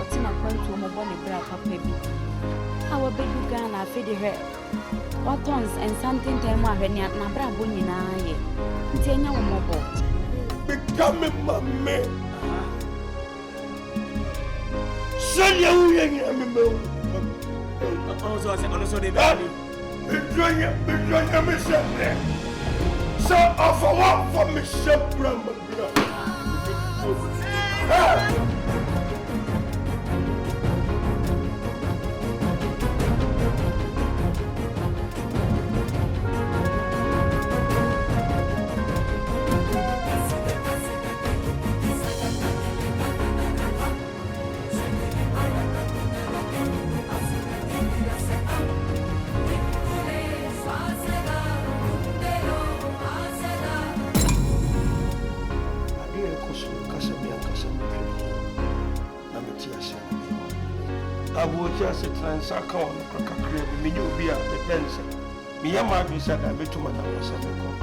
Atina point to Moboni Bra Papi. Our baby Ghana feed her. What tons and something time when you're Nabra Bunina. Tanya Mobo. Becoming my man. Sonia, we ain't also, I said, also, they value. Enjoy your mission. So, offer one for me, Shepram. Just a transaction, me you be a defense. Me am I be said I met to my house and the